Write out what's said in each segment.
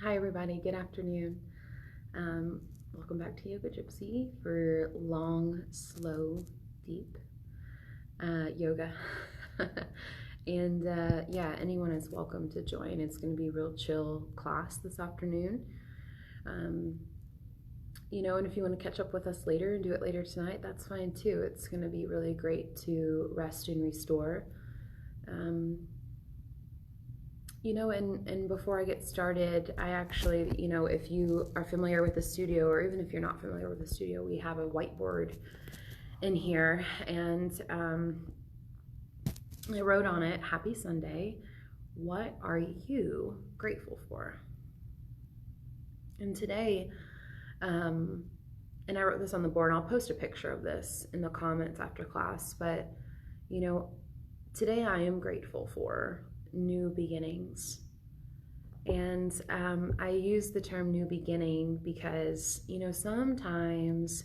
Hi everybody, good afternoon. Welcome back to Yoga Gypsy for long, slow, deep yoga. And yeah, anyone is welcome to join. It's going to be a real chill class this afternoon. Um, and if you want to catch up with us later and do it later tonight, that's fine too. It's going to be really great to rest and restore. Um, and before I get started, I actually, if you are familiar with the studio, or even if you're not familiar with the studio, we have a whiteboard in here, and I wrote on it, Happy Sunday, what are you grateful for? And today, and I wrote this on the board, and I'll post a picture of this in the comments after class, but, today I am grateful for new beginnings. And I use the term new beginning because, sometimes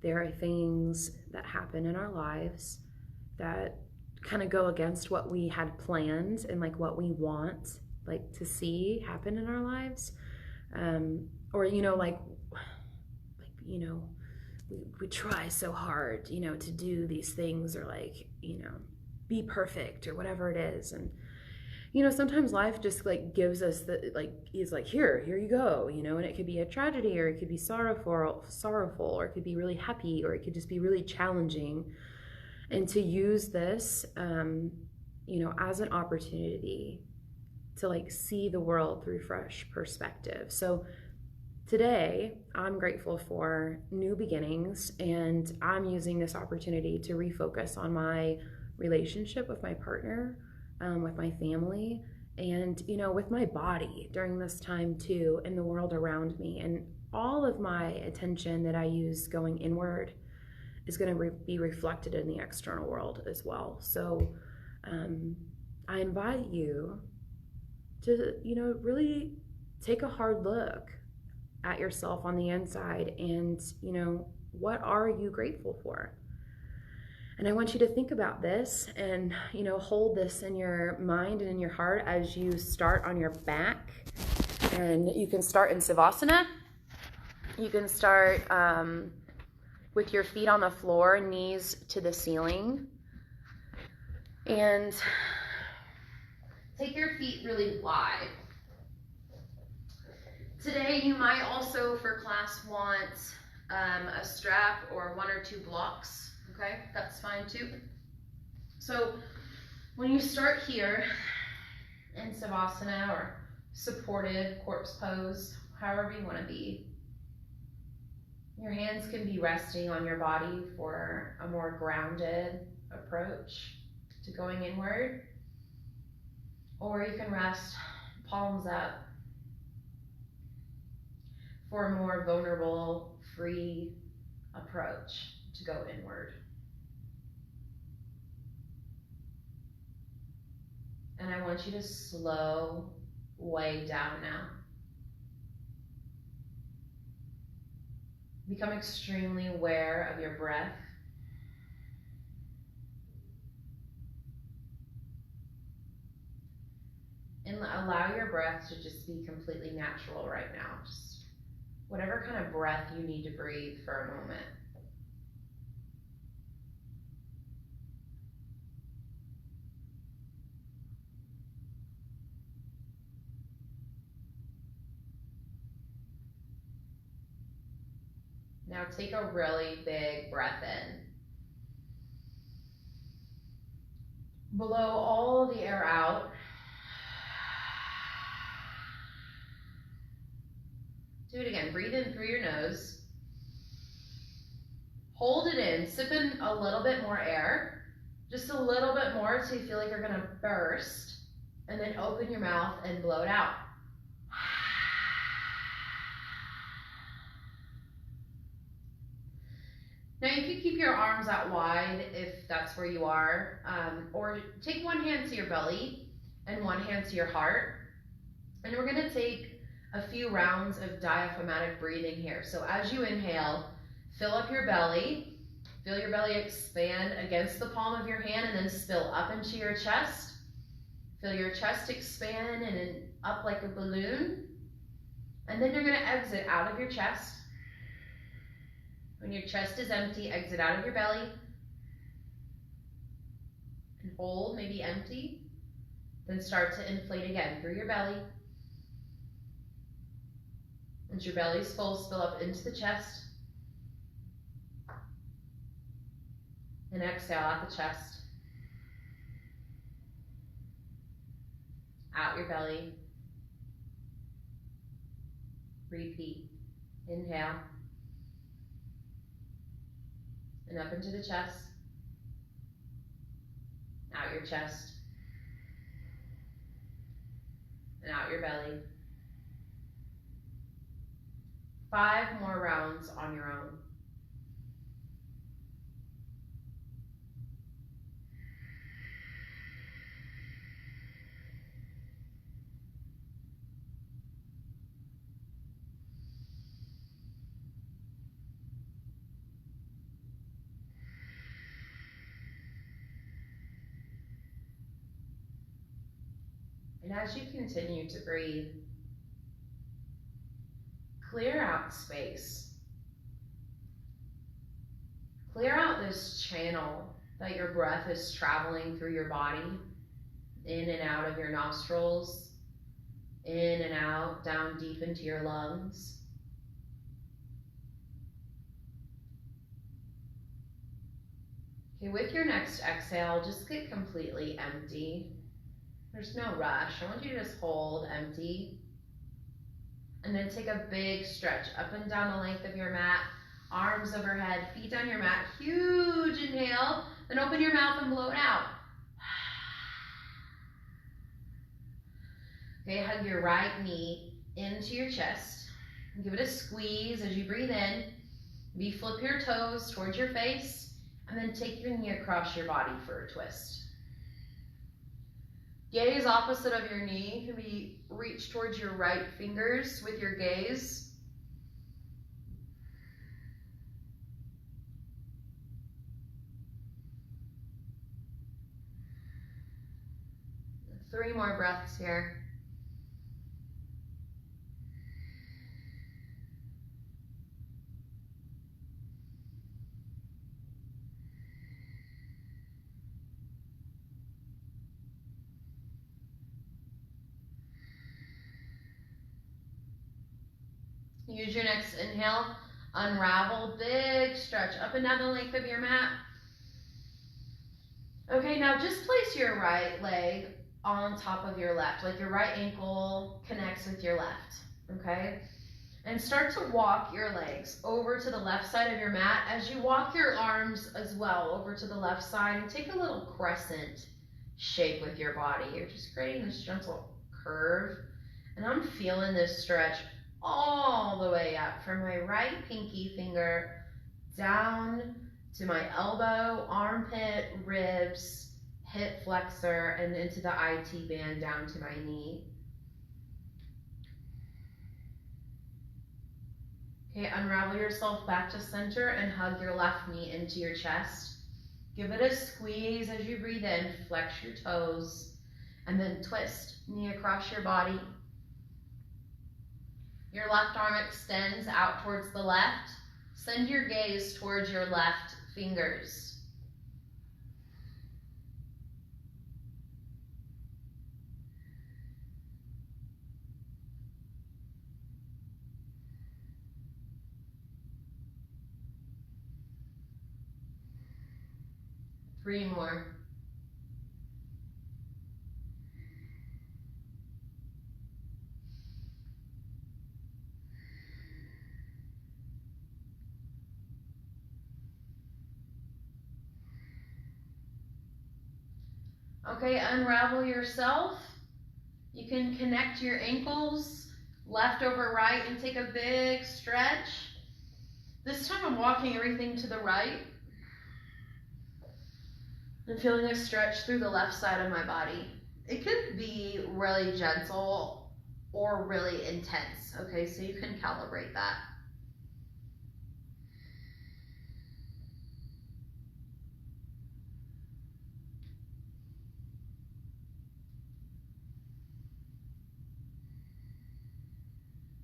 there are things that happen in our lives that kind of go against what we had planned and like what we want like to see happen in our lives. Or, we try so hard, to do these things or be perfect or whatever it is. And sometimes life just like gives us the is like here you go, and it could be a tragedy, or it could be sorrowful, or it could be really happy, or it could just be really challenging. And to use this as an opportunity to like see the world through fresh perspective. So today I'm grateful for new beginnings, and I'm using this opportunity to refocus on my relationship with my partner, with my family, and with my body during this time too, in the world around me. And all of my attention that I use going inward is going to be reflected in the external world as well. So I invite you to really take a hard look at yourself on the inside, and what are you grateful for? And I want you to think about this and, hold this in your mind and in your heart as you start on your back. And you can start in Savasana. You can start with your feet on the floor, knees to the ceiling. And take your feet really wide. Today you might also, for class, want a strap or one or two blocks. Okay, that's fine too. So when you start here in Savasana or supported corpse pose, however you want to be, your hands can be resting on your body for a more grounded approach to going inward, or you can rest palms up for a more vulnerable, free approach to go inward. And I want you to slow way down now. Become extremely aware of your breath. And allow your breath to just be completely natural right now. Just whatever kind of breath you need to breathe for a moment. Now take a really big breath in. Blow all the air out. Do it again. Breathe in through your nose. Hold it in. Sip in a little bit more air. Just a little bit more so you feel like you're going to burst. And then open your mouth and blow it out. Now you can keep your arms out wide if that's where you are, or take one hand to your belly and one hand to your heart. And we're going to take a few rounds of diaphragmatic breathing here. So as you inhale, fill up your belly, feel your belly expand against the palm of your hand and then spill up into your chest. Feel your chest expand and then up like a balloon. And then you're going to exit out of your chest. When your chest is empty, exit out of your belly. And hold, maybe empty. Then start to inflate again through your belly. Once your belly's full, spill up into the chest. And exhale out the chest. Out your belly. Repeat. Inhale. And up into the chest. Out your chest. And out your belly. 5 more rounds on your own. And as you continue to breathe, clear out space. Clear out this channel that your breath is traveling through your body, in and out of your nostrils, in and out, down deep into your lungs. Okay, with your next exhale, just get completely empty. There's no rush. I want you to just hold empty. And then take a big stretch up and down the length of your mat, arms overhead, feet down your mat. Huge inhale, then open your mouth and blow it out. Okay, hug your right knee into your chest. Give it a squeeze as you breathe in. Maybe flip your toes towards your face, and then take your knee across your body for a twist. Gaze opposite of your knee. Maybe reach towards your right fingers with your gaze. Three more breaths here. Use your next inhale, unravel, big stretch up and down the length of your mat. Okay, now just place your right leg on top of your left, like your right ankle connects with your left, okay? And start to walk your legs over to the left side of your mat. As you walk your arms as well over to the left side, and take a little crescent shape with your body. You're just creating this gentle curve. And I'm feeling this stretch all the way up from my right pinky finger down to my elbow, armpit, ribs, hip flexor, and into the IT band down to my knee. Okay, unravel yourself back to center and hug your left knee into your chest. Give it a squeeze as you breathe in, flex your toes, and then twist, knee across your body. Your left arm extends out towards the left. Send your gaze towards your left fingers. Three more. Okay, unravel yourself. You can connect your ankles, left over right, and take a big stretch. This time I'm walking everything to the right and feeling a stretch through the left side of my body. It could be really gentle or really intense, okay? So you can calibrate that.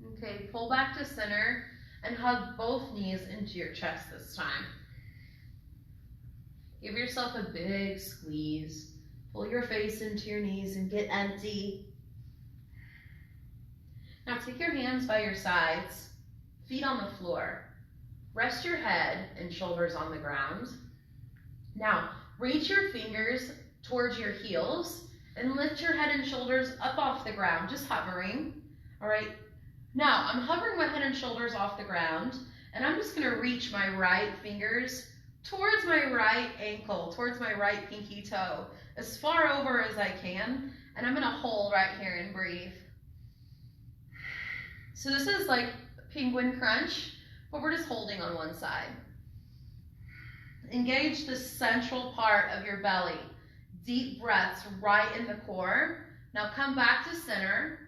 Okay, pull back to center and hug both knees into your chest this time. Give yourself a big squeeze. Pull your face into your knees and get empty. Now take your hands by your sides, feet on the floor. Rest your head and shoulders on the ground. Now reach your fingers towards your heels and lift your head and shoulders up off the ground, just hovering. All right. Now I'm hovering my head and shoulders off the ground, and I'm just gonna reach my right fingers towards my right ankle, towards my right pinky toe, as far over as I can, and I'm gonna hold right here and breathe. So this is like penguin crunch, but we're just holding on one side. Engage the central part of your belly. Deep breaths right in the core. Now come back to center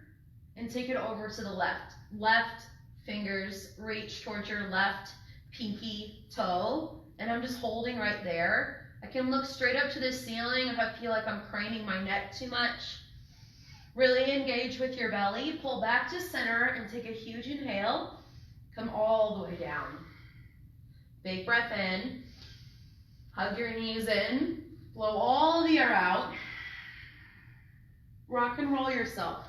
and take it over to the left. Left fingers reach towards your left pinky toe, and I'm just holding right there. I can look straight up to the ceiling if I feel like I'm craning my neck too much. Really engage with your belly. Pull back to center and take a huge inhale. Come all the way down. Big breath in. Hug your knees in. Blow all the air out. Rock and roll yourself.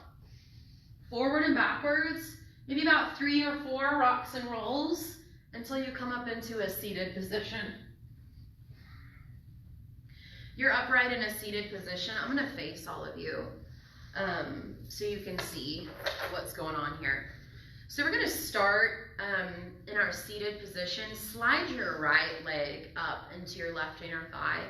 Forward and backwards. Maybe about 3 or 4 rocks and rolls until you come up into a seated position. You're upright in a seated position. I'm going to face all of you so you can see what's going on here. So we're going to start in our seated position. Slide your right leg up into your left inner thigh.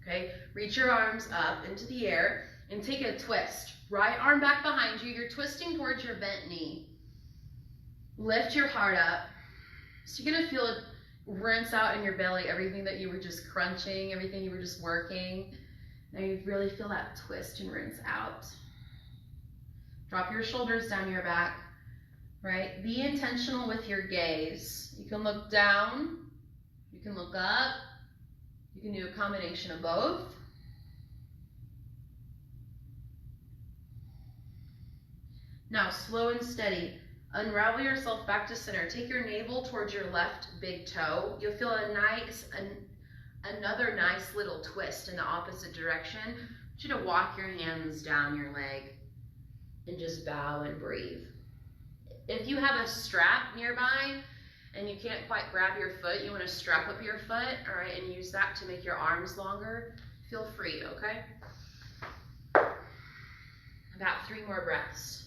Okay, reach your arms up into the air and take a twist. Right arm back behind you. You're twisting towards your bent knee. Lift your heart up. So you're going to feel it rinse out in your belly, everything that you were just crunching, everything you were just working. Now you really feel that twist and rinse out. Drop your shoulders down your back, right? Be intentional with your gaze. You can look down, you can look up, you can do a combination of both. Now, slow and steady. Unravel yourself back to center. Take your navel towards your left big toe. You'll feel another nice little twist in the opposite direction. I want you to walk your hands down your leg and just bow and breathe. If you have a strap nearby and you can't quite grab your foot, you want to strap up your foot, all right, and use that to make your arms longer. Feel free, okay? About 3 more breaths.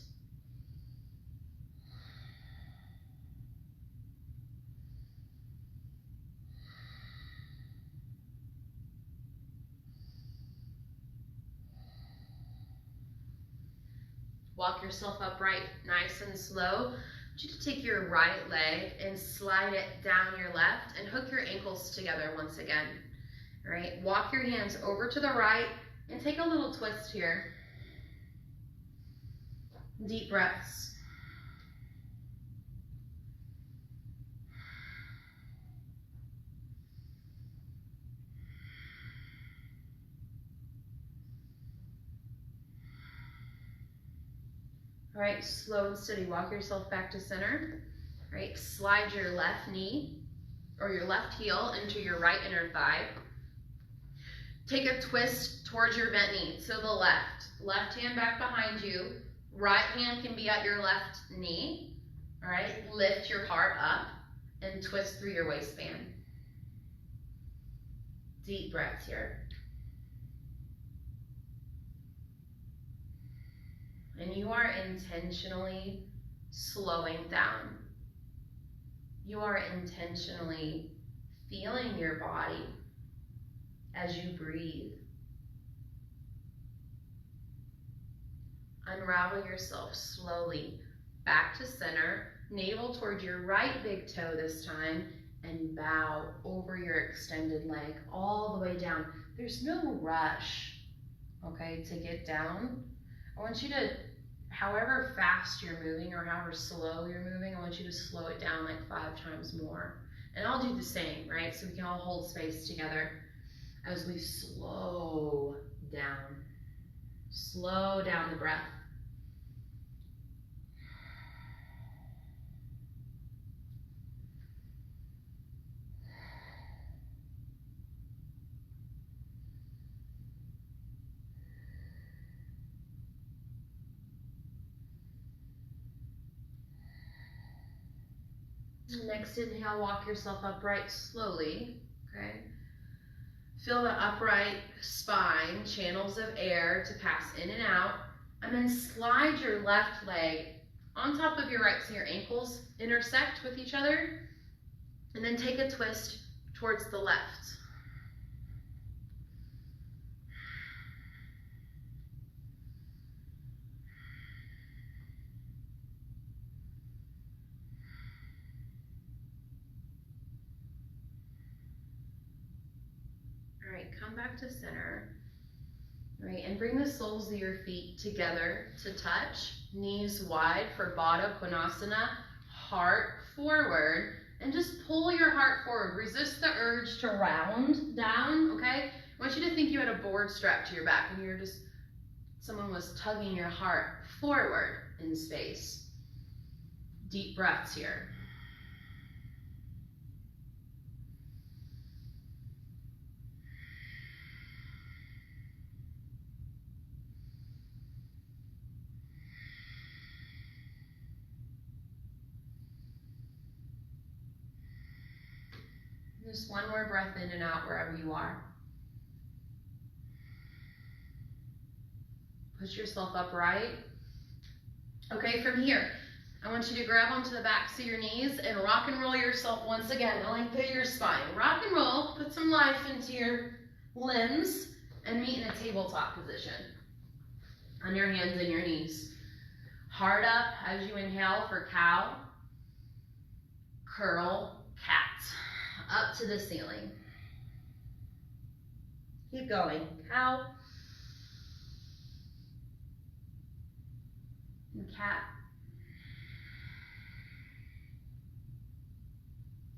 Walk yourself upright, nice and slow. I want you to take your right leg and slide it down your left and hook your ankles together once again. All right, walk your hands over to the right and take a little twist here. Deep breaths. All right, slow and steady. Walk yourself back to center. All right, slide your left knee or your left heel into your right inner thigh. Take a twist towards your bent knee, so the left. Left hand back behind you. Right hand can be at your left knee. All right, lift your heart up and twist through your waistband. Deep breaths here. And you are intentionally slowing down. You are intentionally feeling your body as you breathe. Unravel yourself slowly back to center, navel toward your right big toe this time, and bow over your extended leg all the way down. There's no rush, okay, to get down. I want you to, however fast you're moving or however slow you're moving, I want you to slow it down like 5 times more. And I'll do the same, right? So we can all hold space together as we slow down. Slow down the breath. Next inhale, walk yourself upright slowly, okay? Feel the upright spine, channels of air to pass in and out, and then slide your left leg on top of your right so your ankles intersect with each other, and then take a twist towards the left. All right, come back to center. All right, and bring the soles of your feet together to touch. Knees wide for Baddha Konasana, heart forward, and just pull your heart forward. Resist the urge to round down, okay? I want you to think you had a board strapped to your back and you're just, someone was tugging your heart forward in space. Deep breaths here. Just one more breath in and out wherever you are. Push yourself upright. Okay, from here, I want you to grab onto the backs of your knees and rock and roll yourself once again. The length of your spine. Rock and roll, put some life into your limbs, and meet in a tabletop position. On your hands and your knees. Heart up as you inhale for cow, curl, cat. Up to the ceiling. Keep going. Cow. And cat.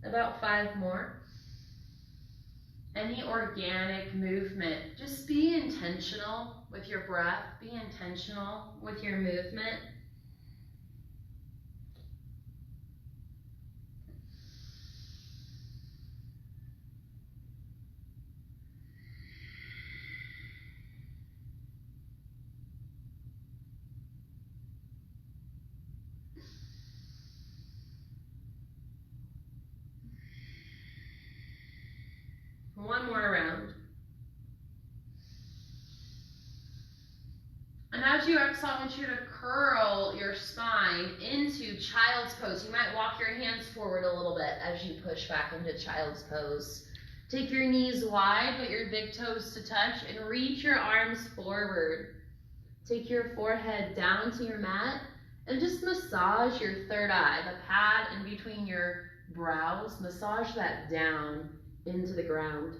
About 5 more. Any organic movement, just be intentional with your breath. Be intentional with your movement. One more round. And as you exhale, I want you to curl your spine into child's pose. You might walk your hands forward a little bit as you push back into child's pose. Take your knees wide, put your big toes to touch, and reach your arms forward. Take your forehead down to your mat, and just massage your third eye, the pad in between your brows. Massage that down into the ground.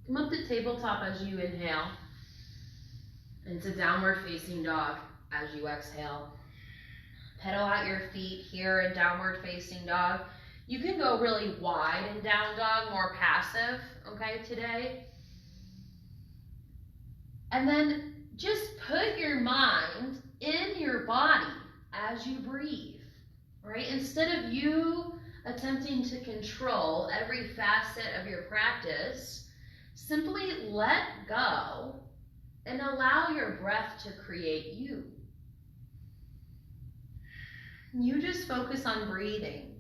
Come up to tabletop as you inhale, into downward facing dog as you exhale. Pedal out your feet here in downward facing dog. You can go really wide in down dog, more passive, okay, today. And then just put your mind in your body as you breathe, right? Instead of you attempting to control every facet of your practice, simply let go and allow your breath to create you. You just focus on breathing.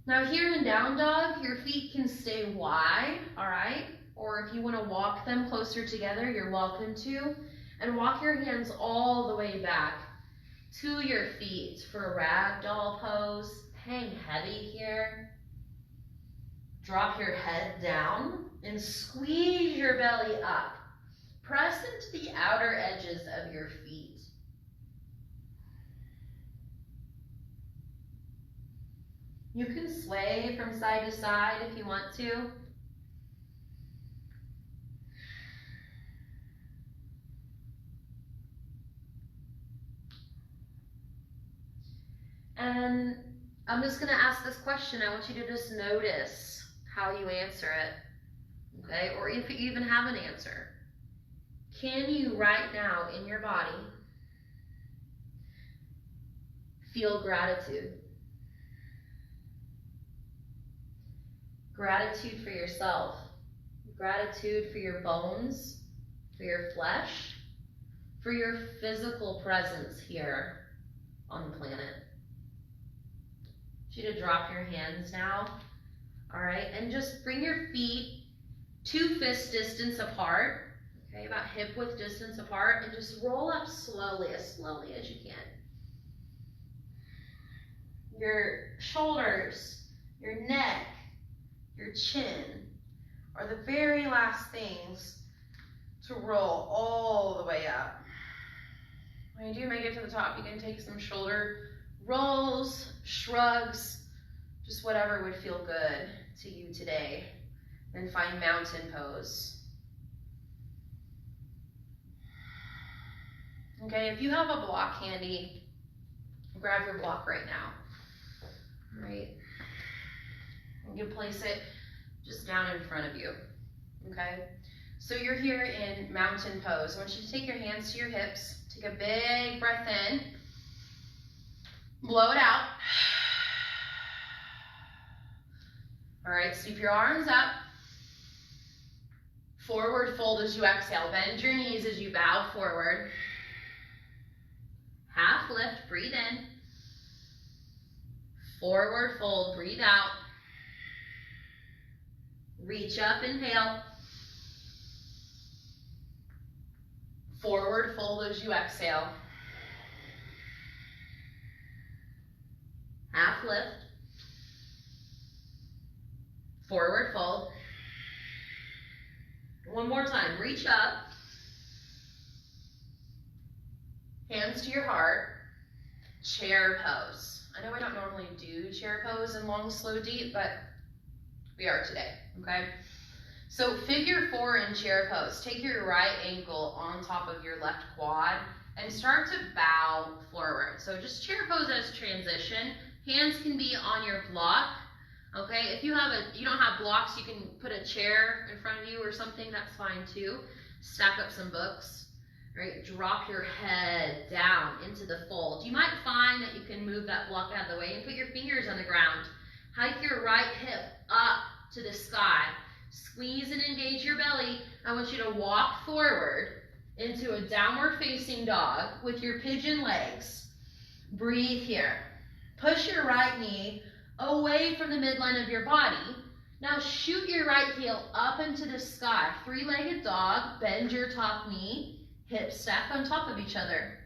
Now here in down dog, your feet can stay wide, all right? Or if you want to walk them closer together, you're welcome to. And walk your hands all the way back to your feet for ragdoll pose. Hang heavy here. Drop your head down and squeeze your belly up. Press into the outer edges of your feet. You can sway from side to side if you want to. And I'm just going to ask this question. I want you to just notice how you answer it, okay? Or if you even have an answer. Can you right now in your body Feel gratitude. Gratitude for yourself. Gratitude for your bones, for your flesh, for your physical presence here on the planet. I want you to drop your hands now, all right? And just bring your feet 2 fist distance apart, okay, about hip width distance apart, and just roll up slowly as you can. Your shoulders, your neck, your chin are the very last things to roll all the way up. When you do make it to the top, you can take some shoulder rolls, shrugs, just whatever would feel good to you today. Then find mountain pose. Okay, if you have a block handy, grab your block right now. All right, you can place it just down in front of you. Okay, so you're here in mountain pose. I want you to take your hands to your hips. Take a big breath in. Blow it out. All right, sweep your arms up. Forward fold as you exhale. Bend your knees as you bow forward. Half lift, breathe in. Forward fold, breathe out. Reach up, inhale. Forward fold as you exhale. Half lift. Forward fold. One more time, reach up. Hands to your heart. Chair pose. I know we don't normally do chair pose in long, slow, deep, but we are today, okay? So figure 4 in chair pose. Take your right ankle on top of your left quad and start to bow forward. So just chair pose as transition. Hands can be on your block. Okay, if you don't have blocks, you can put a chair in front of you or something, that's fine too. Stack up some books, right? Drop your head down into the fold. You might find that you can move that block out of the way and put your fingers on the ground. Hike your right hip up to the sky. Squeeze and engage your belly. I want you to walk forward into a downward facing dog with your pigeon legs. Breathe here. Push your right knee away from the midline of your body. Now shoot your right heel up into the sky. 3-legged dog, bend your top knee, hips stack on top of each other.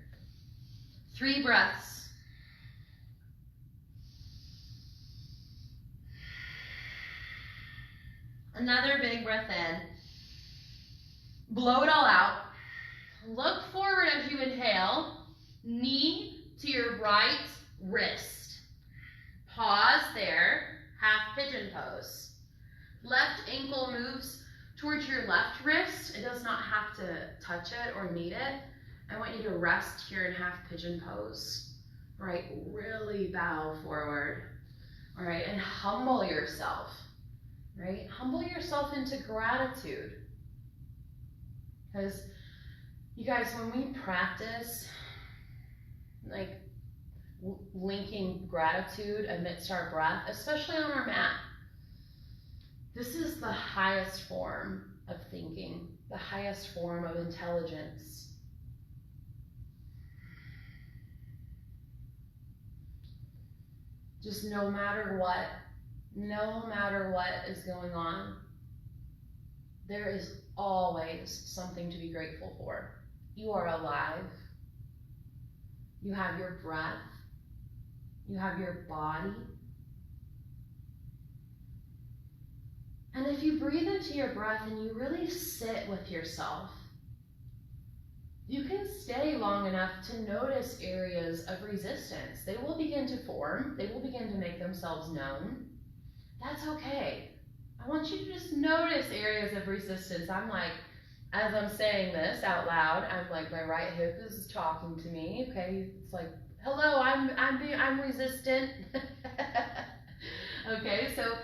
3 breaths. Another big breath in. Blow it all out. Look forward as you inhale. Knee to your right wrist. Pause there, half pigeon pose. Left ankle moves towards your left wrist. It does not have to touch it or meet it. I want you to rest here in half pigeon pose. All right, really bow forward. All right, and humble yourself. Right, humble yourself into gratitude. Because you guys, when we practice, like, linking gratitude amidst our breath, especially on our mat, this is the highest form of thinking, the highest form of intelligence. Just no matter what is going on, there is always something to be grateful for. You are alive. You have your breath. You have your body. And if you breathe into your breath and you really sit with yourself, you can stay long enough to notice areas of resistance. They will begin to form. They will begin to make themselves known. That's okay. I want you to just notice areas of resistance. I'm like, as I'm saying this out loud, I'm like, my right hip is talking to me. Okay, it's like, hello, I'm resistant. Okay, so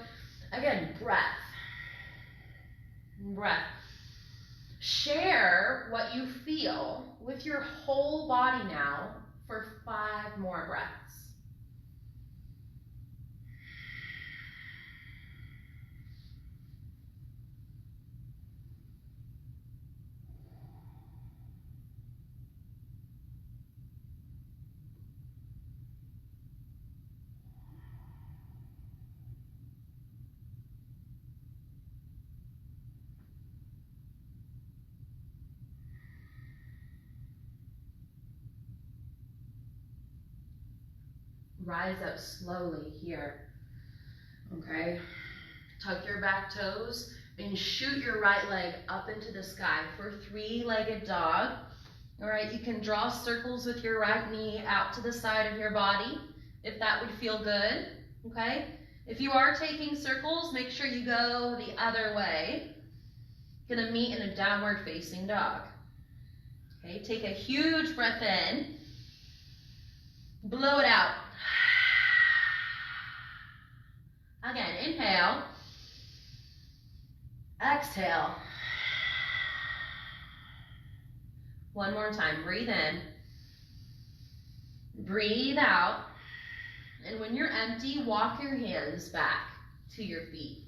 again, breath. Share what you feel with your whole body now for 5 more breaths. Rise up slowly here. Okay? Tuck your back toes and shoot your right leg up into the sky for three-legged dog. All right, you can draw circles with your right knee out to the side of your body if that would feel good, okay? If you are taking circles, make sure you go the other way. Gonna meet in a downward facing dog. Okay, take a huge breath in, blow it out. Again, inhale, exhale. One more time, breathe in, breathe out, and when you're empty, walk your hands back to your feet.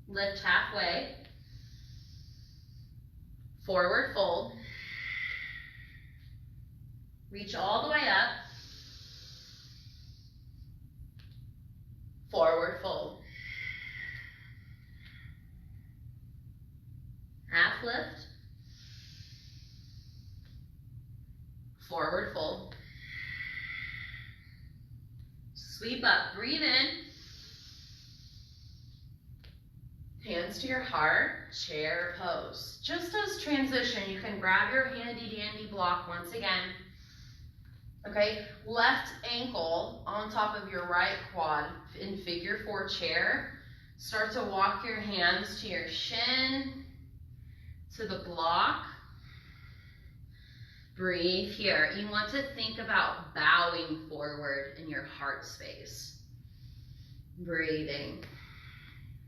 Lift halfway, forward fold, reach all the way up, forward fold. Half lift, forward fold. Sweep up, breathe in. Hands to your heart, chair pose. Just as transition, you can grab your handy dandy block once again. Okay, left ankle on top of your right quad in figure 4 chair. Start to walk your hands to your shin, to the block. Breathe here. You want to think about bowing forward in your heart space. Breathing.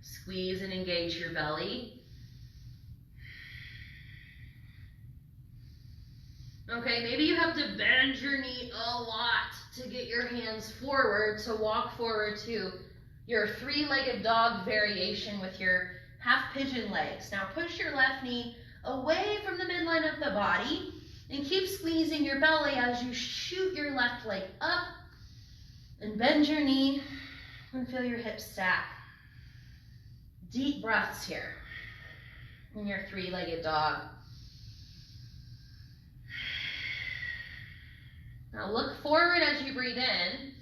Squeeze and engage your belly. Okay, maybe you have to bend your knee a lot to get your hands forward, to walk forward to your three-legged dog variation with your half pigeon legs. Now push your left knee away from the midline of the body and keep squeezing your belly as you shoot your left leg up and bend your knee and feel your hips stack. Deep breaths here in your three-legged dog. Now look forward as you breathe in.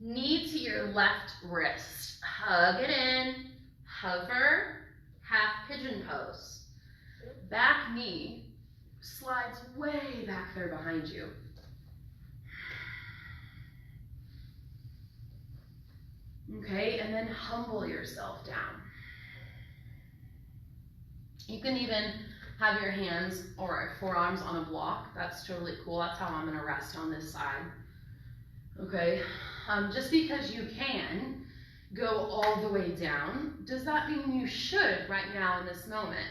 Knee to your left wrist. Hug it in. Hover. Half pigeon pose. Back knee slides way back there behind you. Okay, and then humble yourself down. You can even have your hands or forearms on a block. That's totally cool. That's how I'm gonna rest on this side. Okay, just because you can go all the way down, does that mean you should right now in this moment?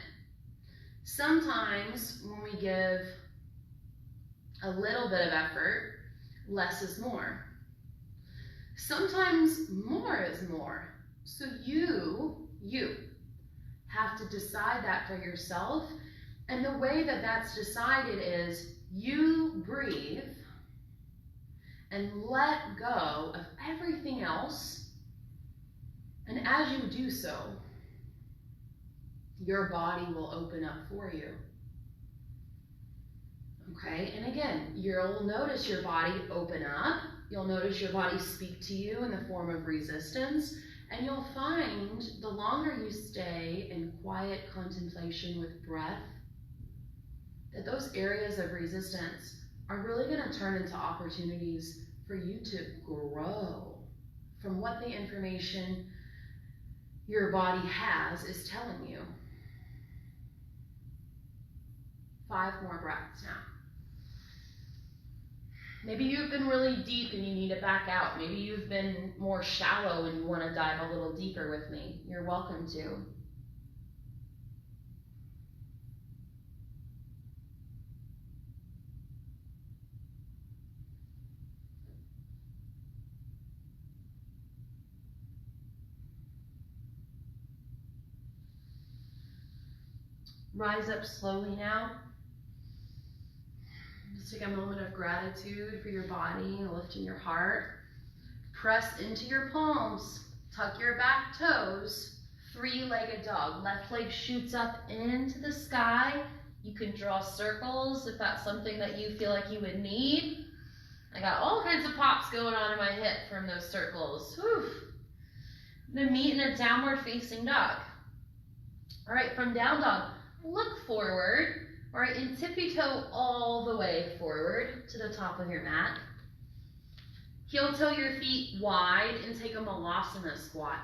Sometimes when we give a little bit of effort, less is more. Sometimes more is more. So you have to decide that for yourself. And the way that that's decided is you breathe and let go of everything else. And as you do so, your body will open up for you. Okay, and again, you'll notice your body open up. You'll notice your body speak to you in the form of resistance. And you'll find the longer you stay in quiet contemplation with breath, that those areas of resistance are really going to turn into opportunities for you to grow from what the information your body has is telling you. 5 more breaths now. Maybe you've been really deep and you need to back out. Maybe you've been more shallow and you want to dive a little deeper with me. You're welcome to. Rise up slowly now. Just take a moment of gratitude for your body and lifting your heart. Press into your palms. Tuck your back toes. Three-legged dog. Left leg shoots up into the sky. You can draw circles if that's something that you feel like you would need. I got all kinds of pops going on in my hip from those circles. Whew. Then meet in a downward facing dog. All right, from down dog, look forward. All right, and tippy toe all the way forward to the top of your mat. Heel toe your feet wide and take a malasana squat.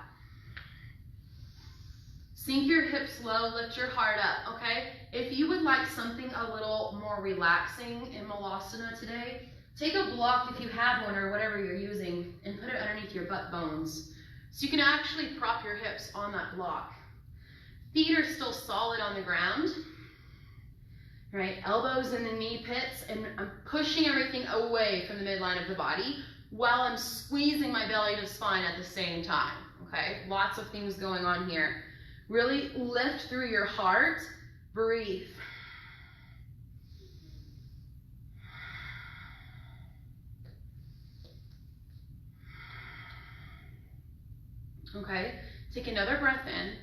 Sink your hips low, lift your heart up, okay? If you would like something a little more relaxing in malasana today, take a block if you have one or whatever you're using and put it underneath your butt bones. So you can actually prop your hips on that block. Feet are still solid on the ground, right? Elbows in the knee pits, and I'm pushing everything away from the midline of the body while I'm squeezing my belly to spine at the same time, okay? Lots of things going on here. Really lift through your heart, breathe. Okay, take another breath in.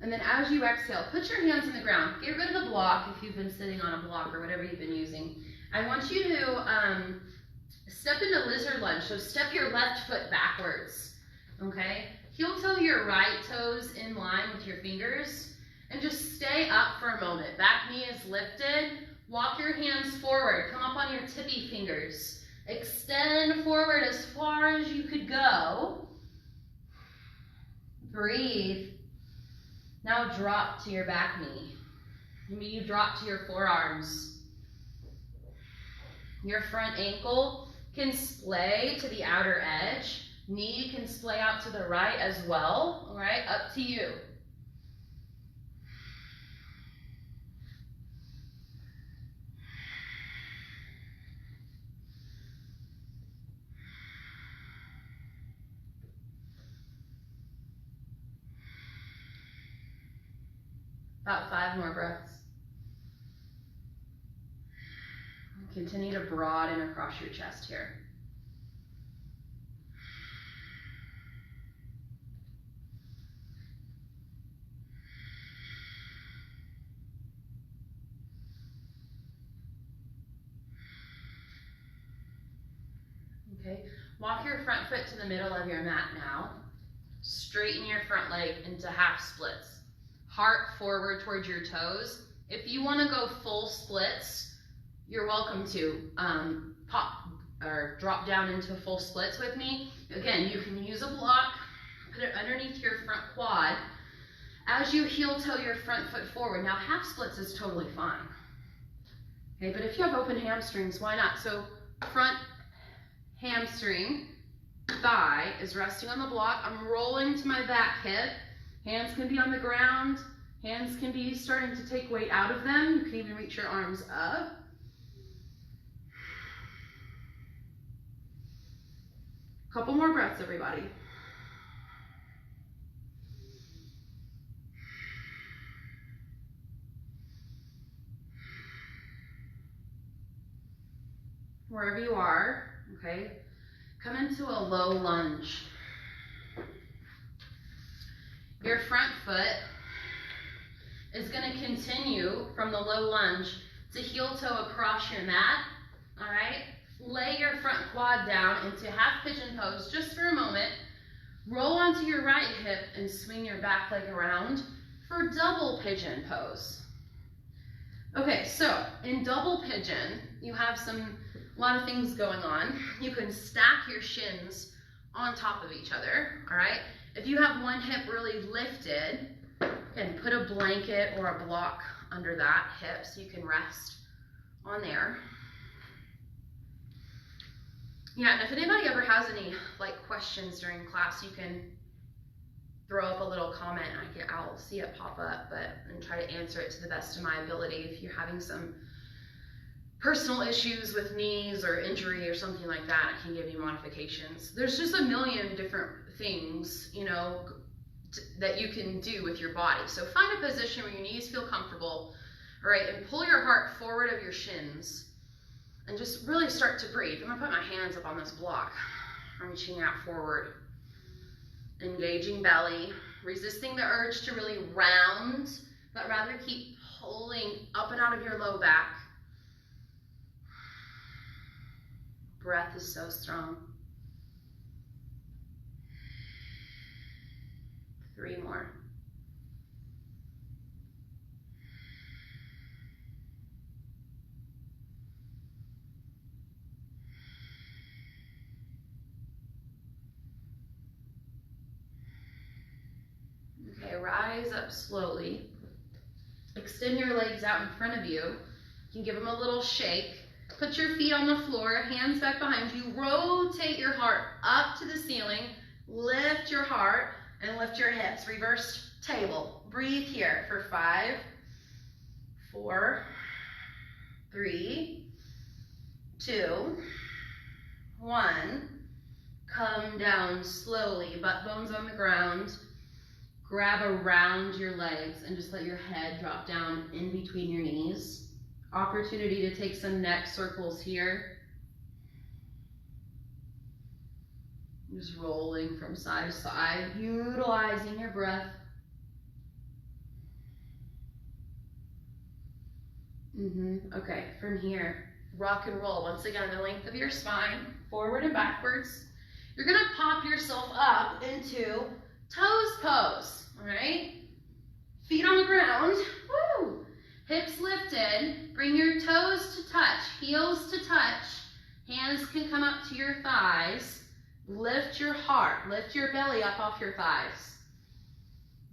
And then as you exhale, put your hands in the ground. Get rid of the block if you've been sitting on a block or whatever you've been using. I want you to step into lizard lunge. So step your left foot backwards, okay? Heel toe your right toes in line with your fingers and just stay up for a moment. Back knee is lifted. Walk your hands forward. Come up on your tippy fingers. Extend forward as far as you could go. Breathe. Now drop to your back knee. Maybe you drop to your forearms. Your front ankle can splay to the outer edge. Knee can splay out to the right as well. All right, up to you. About 5 more breaths. Continue to broaden across your chest here. Okay, walk your front foot to the middle of your mat now. Straighten your front leg into half splits. Heart forward towards your toes. If you want to go full splits, you're welcome to pop or drop down into full splits with me. Again, you can use a block, put it underneath your front quad. As you heel toe your front foot forward, now half splits is totally fine. Okay, but if you have open hamstrings, why not? So front hamstring, thigh is resting on the block. I'm rolling to my back hip. Hands can be on the ground. Hands can be starting to take weight out of them. You can even reach your arms up. Couple more breaths, everybody. Wherever you are, okay, come into a low lunge. Your front foot is going to continue from the low lunge to heel toe across your mat, all right? Lay your front quad down into half pigeon pose just for a moment. Roll onto your right hip and swing your back leg around for double pigeon pose. Okay, so in double pigeon, you have a lot of things going on. You can stack your shins on top of each other, all right? If you have one hip really lifted, again, put a blanket or a block under that hip so you can rest on there. Yeah, and if anybody ever has any questions during class, you can throw up a little comment. I'll see it pop up, and try to answer it to the best of my ability. If you're having some personal issues with knees or injury or something like that, I can give you modifications. There's just a million different things, that you can do with your body. So find a position where your knees feel comfortable, all right, and pull your heart forward of your shins and just really start to breathe. I'm gonna put my hands up on this block, reaching out forward, engaging belly, resisting the urge to really round but rather keep pulling up and out of your low back. Breath is so strong. 3 more. Okay, rise up slowly. Extend your legs out in front of you. You can give them a little shake. Put your feet on the floor, hands back behind you. Rotate your heart up to the ceiling. Lift your heart and lift your hips. Reverse table. Breathe here for 5, 4, 3, 2, 1. Come down slowly, butt bones on the ground. Grab around your legs and just let your head drop down in between your knees. Opportunity to take some neck circles here. Just rolling from side to side, utilizing your breath. Okay, from here, rock and roll. Once again, the length of your spine, forward and backwards. You're gonna pop yourself up into toes pose, all right? Feet on the ground, woo! Hips lifted, bring your toes to touch, heels to touch. Hands can come up to your thighs. Lift your heart, lift your belly up off your thighs.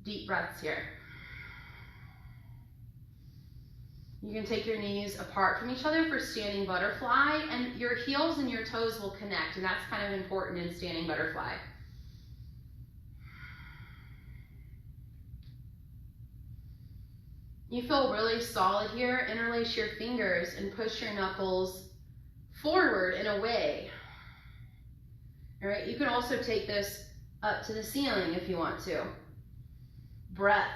Deep breaths here. You can take your knees apart from each other for standing butterfly, and your heels and your toes will connect, and that's kind of important in standing butterfly. You feel really solid here. Interlace your fingers and push your knuckles forward and away. All right, you can also take this up to the ceiling if you want to. Breath.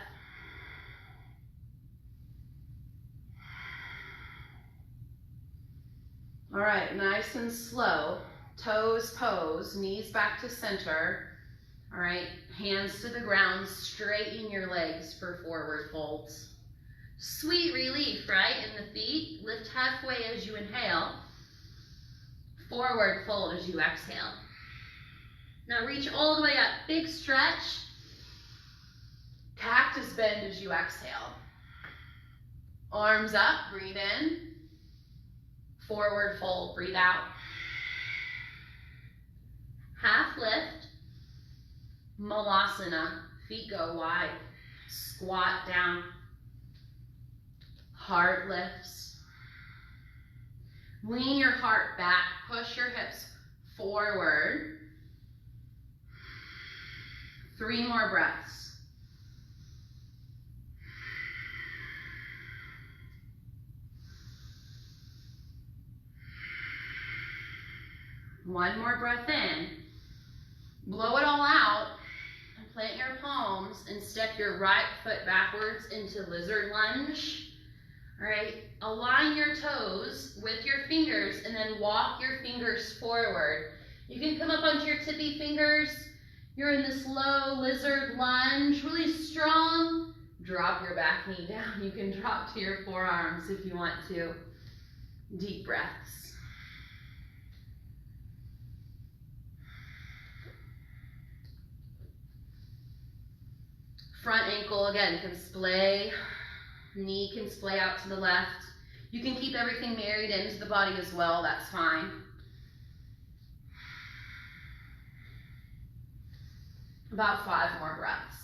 All right, nice and slow. Toes pose, knees back to center. All right, hands to the ground, straighten your legs for forward folds. Sweet relief, right, in the feet. Lift halfway as you inhale. Forward fold as you exhale. Now reach all the way up, big stretch. Cactus bend as you exhale. Arms up, breathe in. Forward fold, breathe out. Half lift. Malasana, feet go wide. Squat down. Heart lifts. Lean your heart back, push your hips forward. 3 more breaths. One more breath in. Blow it all out and plant your palms and step your right foot backwards into lizard lunge. All right, align your toes with your fingers and then walk your fingers forward. You can come up onto your tippy fingers. You're in this low lizard lunge, really strong. Drop your back knee down. You can drop to your forearms if you want to. Deep breaths. Front ankle again can splay. Knee can splay out to the left. You can keep everything married into the body as well, that's fine. About 5 more breaths.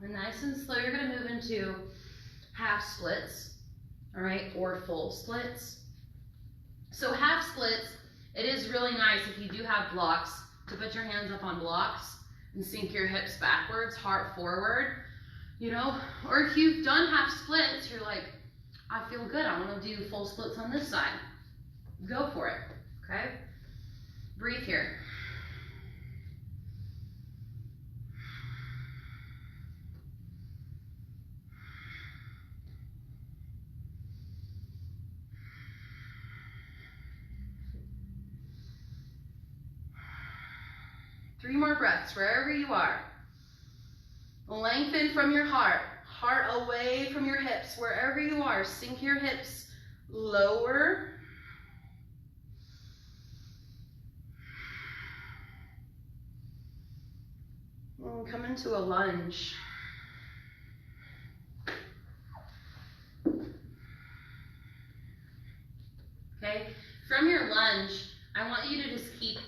And nice and slow, you're going to move into half splits, all right, or full splits. So half splits, it is really nice if you do have blocks to put your hands up on blocks and sink your hips backwards, heart forward, you know, or if you've done half splits, you're like, I feel good, I want to do full splits on this side. Go for it, okay? Breathe here. Three more breaths wherever you are. Lengthen from your heart. Heart away from your hips. Wherever you are, sink your hips lower. And come into a lunge. Okay, from your lunge, I want you to just keep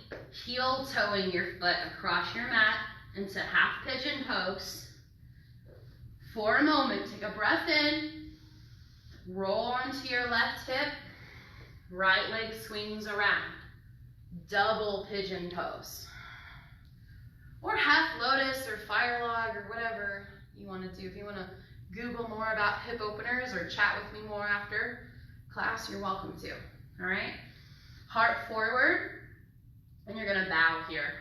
heel toeing your foot across your mat into half pigeon pose. For a moment, take a breath in, roll onto your left hip, right leg swings around. Double pigeon pose. Or half lotus or fire log or whatever you want to do. If you want to Google more about hip openers or chat with me more after class, you're welcome to. All right? Heart forward, and you're going to bow here.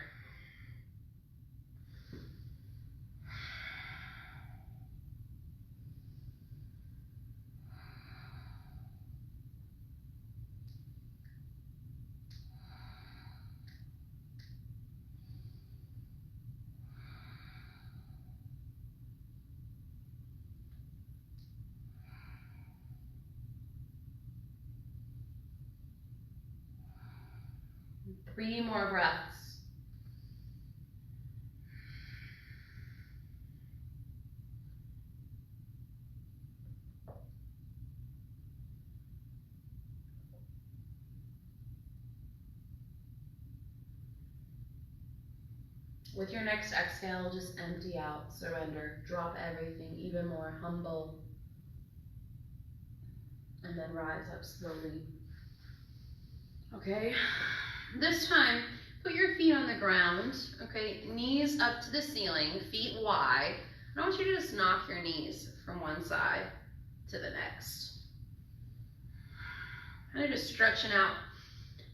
Three more breaths. With your next exhale, just empty out, surrender, drop everything, even more humble, and then rise up slowly. Okay, this time, put your feet on the ground, okay, knees up to the ceiling, feet wide. I want you to just knock your knees from one side to the next. Kind of just stretching out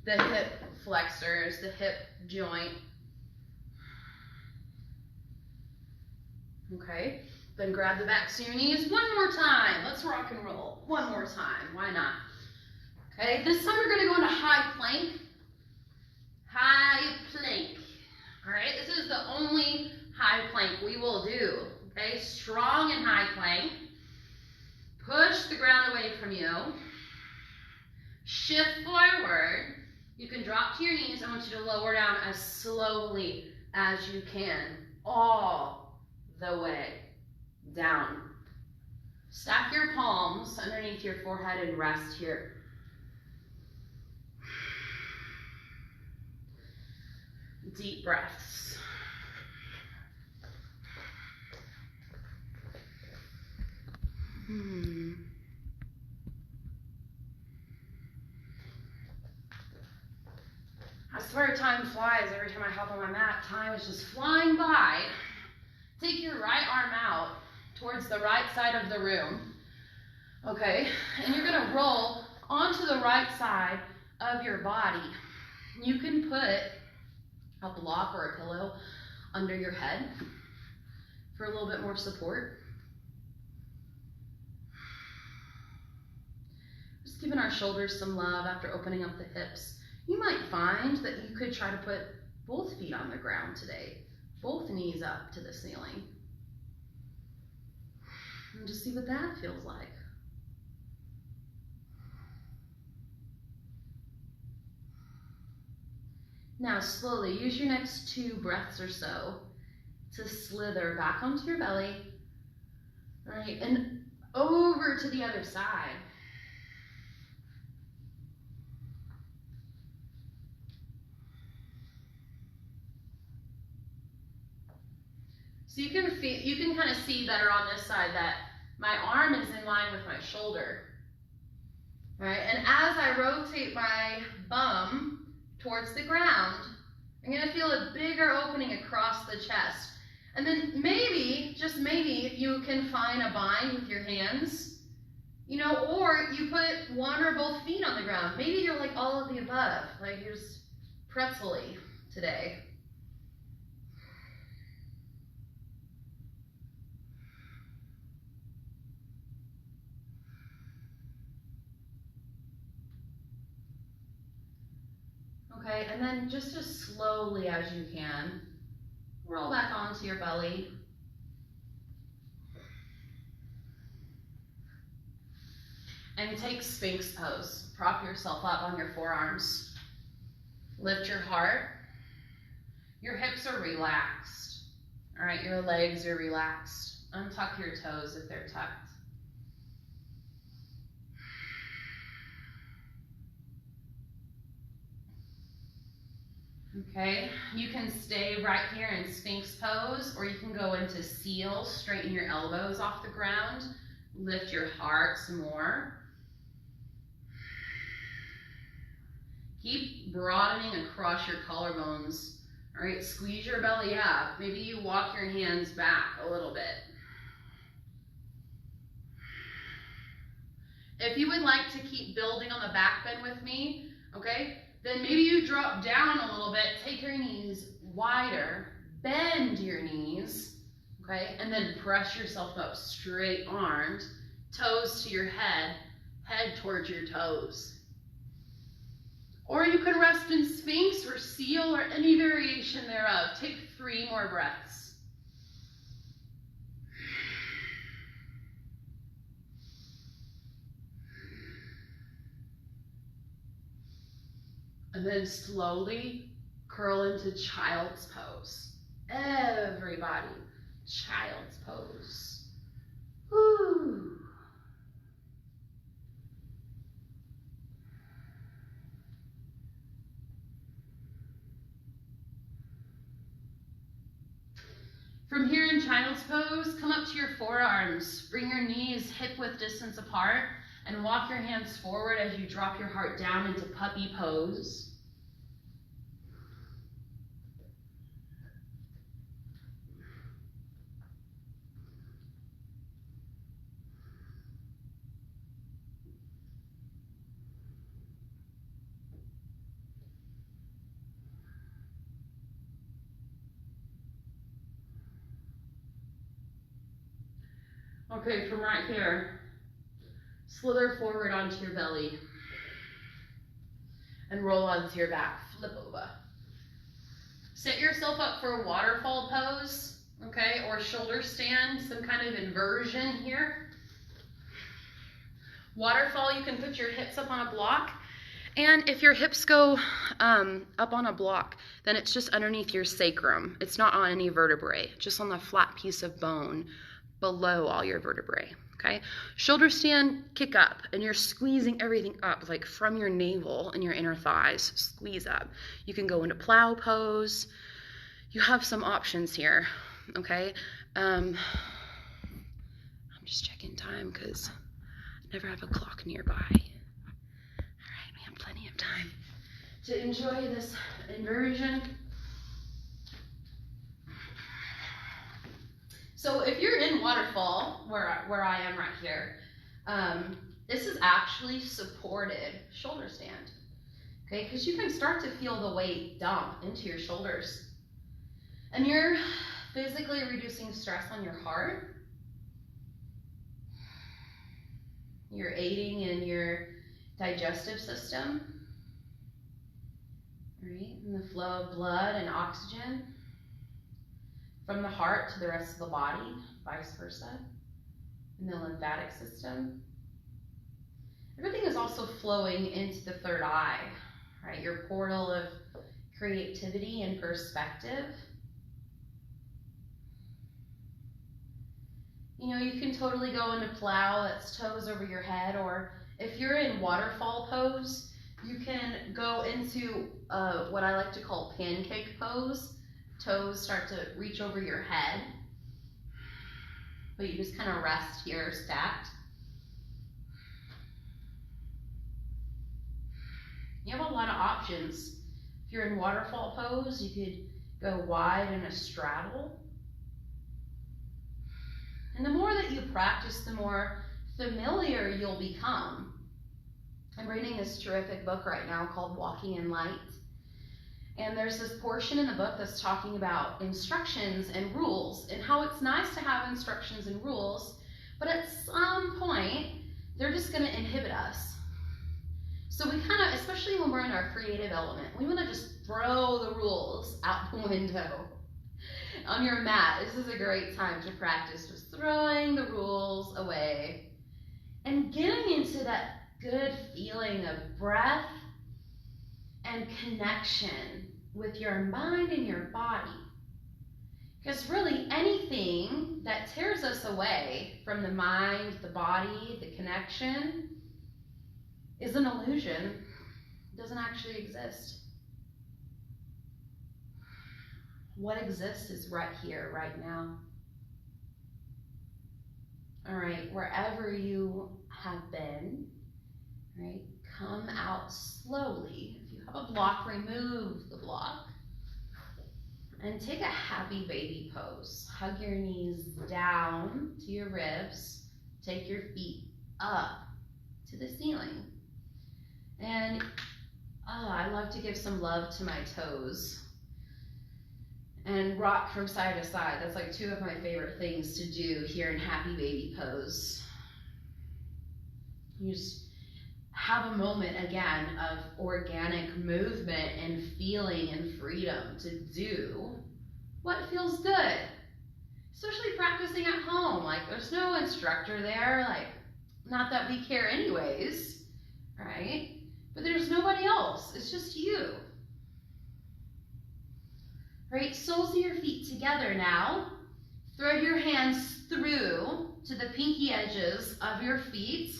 the hip flexors, the hip joint. Okay, then grab the backs of your knees one more time. Let's rock and roll. One more time, why not? Okay, this time we're gonna go into high plank. High plank. All right, this is the only high plank we will do. Okay, strong and high plank. Push the ground away from you. Shift forward. You can drop to your knees. I want you to lower down as slowly as you can. All the way down. Stack your palms underneath your forehead and rest here. Deep breaths. I swear time flies every time I hop on my mat. Time is just flying by. Take your right arm out towards the right side of the room. Okay, and you're gonna roll onto the right side of your body. You can put a block or a pillow under your head for a little bit more support. Just giving our shoulders some love after opening up the hips. You might find that you could try to put both feet on the ground today, both knees up to the ceiling. And just see what that feels like. Now slowly, use your next 2 breaths or so to slither back onto your belly, all right, and over to the other side. So you can kind of see better on this side that my arm is in line with my shoulder, all right, and as I rotate my bum towards the ground, I'm gonna feel a bigger opening across the chest. And then maybe, just maybe, you can find a bind with your hands, you know, or you put one or both feet on the ground. Maybe you're like all of the above. Like you're just pretzel-y today. Okay, and then just as slowly as you can, roll back onto your belly. And take Sphinx pose. Prop yourself up on your forearms. Lift your heart. Your hips are relaxed. All right, your legs are relaxed. Untuck your toes if they're tucked. Okay, you can stay right here in Sphinx pose, or you can go into seal, straighten your elbows off the ground, lift your heart some more. Keep broadening across your collarbones. All right, squeeze your belly up. Maybe you walk your hands back a little bit. If you would like to keep building on the back bend with me, okay, then maybe you drop down a little bit, take your knees wider, bend your knees, okay, and then press yourself up, straight armed, toes to your head, head towards your toes. Or you can rest in Sphinx or seal or any variation thereof. Take 3 more breaths. And then slowly curl into child's pose. Everybody, child's pose. Woo. From here in child's pose, come up to your forearms. Bring your knees hip-width distance apart and walk your hands forward as you drop your heart down into puppy pose. Okay, from right here, slither forward onto your belly and roll onto your back, flip over. Set yourself up for a waterfall pose, okay, or shoulder stand, some kind of inversion here. Waterfall, you can put your hips up on a block, and if your hips go up on a block, then it's just underneath your sacrum. It's not on any vertebrae, just on the flat piece of bone below all your vertebrae, okay? Shoulder stand, kick up, and you're squeezing everything up, like from your navel and your inner thighs, squeeze up. You can go into plow pose. You have some options here, okay? I'm just checking time because I never have a clock nearby. All right, we have plenty of time to enjoy this inversion. So if you're in waterfall, where I am right here, this is actually supported shoulder stand, okay? Because you can start to feel the weight dump into your shoulders. And you're physically reducing stress on your heart. You're aiding in your digestive system, right? And the flow of blood and oxygen from the heart to the rest of the body, vice versa, in the lymphatic system. Everything is also flowing into the third eye, right? Your portal of creativity and perspective. You know, you can totally go into plow, that's toes over your head, or if you're in waterfall pose, you can go into what I like to call pancake pose. Toes start to reach over your head, but you just kind of rest here, stacked. You have a lot of options. If you're in waterfall pose, you could go wide in a straddle. And the more that you practice, the more familiar you'll become. I'm reading this terrific book right now called Walking in Light. And there's this portion in the book that's talking about instructions and rules and how it's nice to have instructions and rules, but at some point, they're just going to inhibit us. So we kind of, especially when we're in our creative element, we want to just throw the rules out the window. On your mat, this is a great time to practice just throwing the rules away and getting into that good feeling of breath and connection with your mind and your body. Because really anything that tears us away from the mind, the body, the connection is an illusion. It doesn't actually exist. What exists is right here, right now. All right, wherever you have been, right, come out slowly. If you have a block, remove the block. And take a happy baby pose. Hug your knees down to your ribs. Take your feet up to the ceiling. And I love to give some love to my toes and rock from side to side. That's like two of my favorite things to do here in happy baby pose. You just have a moment again of organic movement and feeling and freedom to do what feels good. Especially practicing at home. Like there's no instructor there, like not that we care anyways, right? But there's nobody else, it's just you. Right, soles of your feet together now. Thread your hands through to the pinky edges of your feet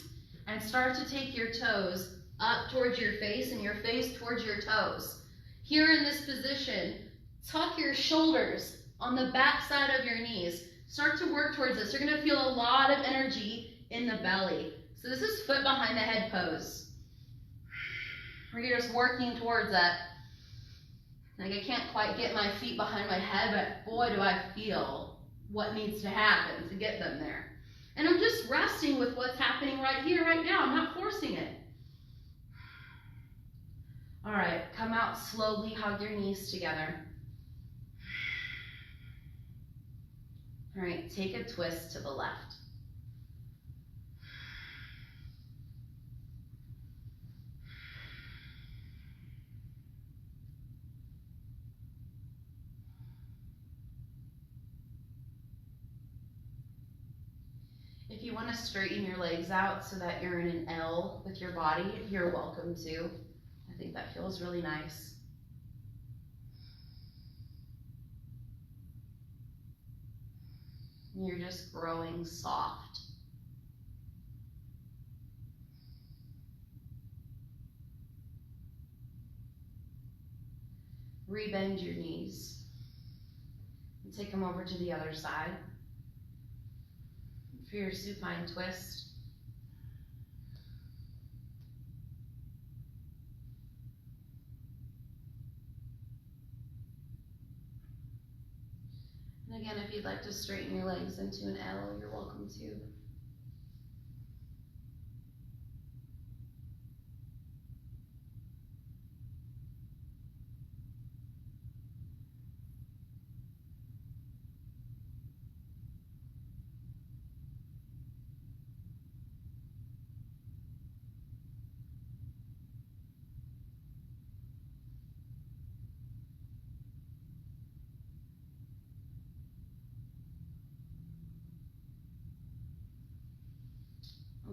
and start to take your toes up towards your face and your face towards your toes. Here in this position, tuck your shoulders on the back side of your knees. Start to work towards this. You're gonna feel a lot of energy in the belly. So this is foot behind the head pose. Where you're just working towards that. Like I can't quite get my feet behind my head, but boy, do I feel what needs to happen to get them there. And I'm just resting with what's happening right here, right now. I'm not forcing it. All right, come out slowly, hug your knees together. All right, take a twist to the left. If you want to straighten your legs out so that you're in an L with your body, you're welcome to. I think that feels really nice. You're just growing soft. Rebend your knees and take them over to the other side. For your supine twist. And again, if you'd like to straighten your legs into an L, you're welcome to.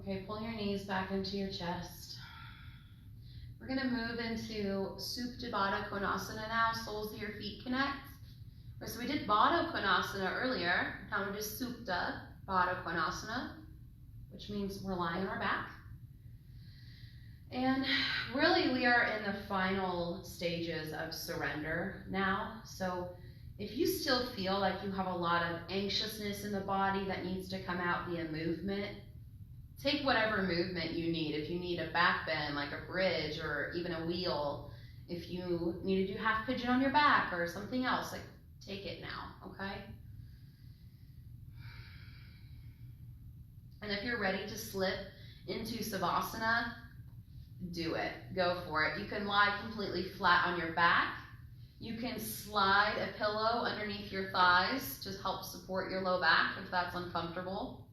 Okay, pull your knees back into your chest. We're gonna move into Supta Baddha Konasana now, soles of your feet connect. So we did Baddha Konasana earlier, now we're just Supta Baddha Konasana, which means we're lying on our back. And really we are in the final stages of surrender now. So if you still feel like you have a lot of anxiousness in the body that needs to come out via movement, take whatever movement you need. If you need a back bend, like a bridge or even a wheel, if you need to do half pigeon on your back or something else, like take it now, okay? And if you're ready to slip into Savasana, do it. Go for it. You can lie completely flat on your back. You can slide a pillow underneath your thighs to help support your low back if that's uncomfortable.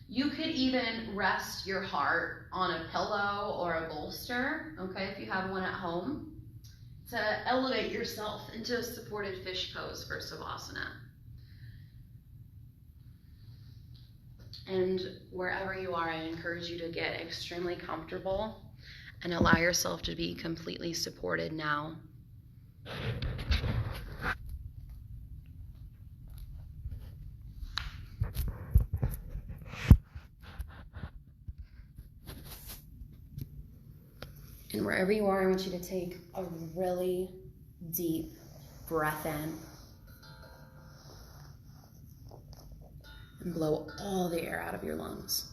You could even rest your heart on a pillow or a bolster, okay, if you have one at home, to elevate yourself into a supported fish pose for Savasana. And wherever you are, I encourage you to get extremely comfortable and allow yourself to be completely supported now. And wherever you are, I want you to take a really deep breath in and blow all the air out of your lungs.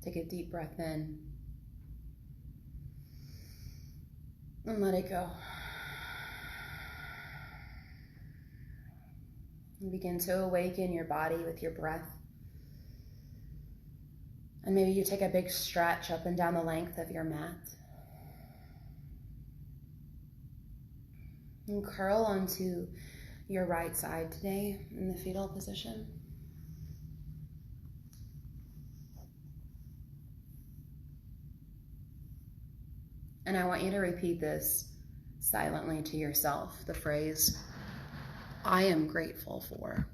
Take a deep breath in and let it go. And begin to awaken your body with your breath. And maybe you take a big stretch up and down the length of your mat. And curl onto your right side today in the fetal position. And I want you to repeat this silently to yourself, the phrase, I am grateful for.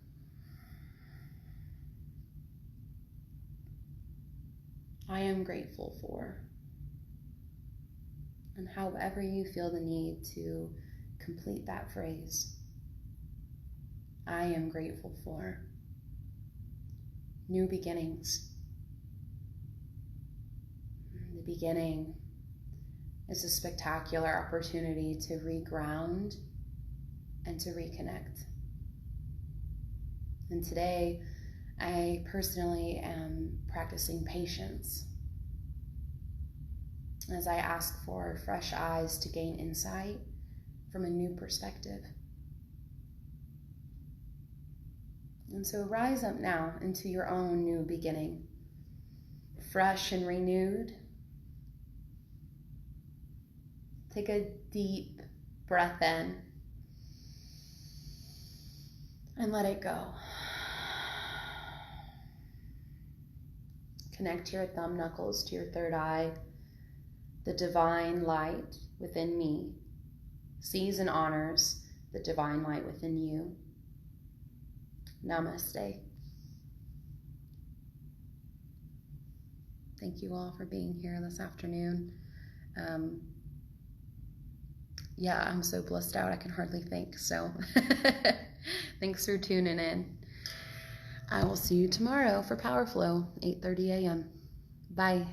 I am grateful for. And however you feel the need to complete that phrase, I am grateful for new beginnings. The beginning is a spectacular opportunity to reground and to reconnect. And today, I personally am practicing patience as I ask for fresh eyes to gain insight from a new perspective. And so rise up now into your own new beginning, fresh and renewed. Take a deep breath in and let it go. Connect your thumb knuckles to your third eye. The divine light within me sees and honors the divine light within you. Namaste. Thank you all for being here this afternoon. I'm so blissed out I can hardly think. So thanks for tuning in. I will see you tomorrow for Power Flow, 8:30 a.m. Bye.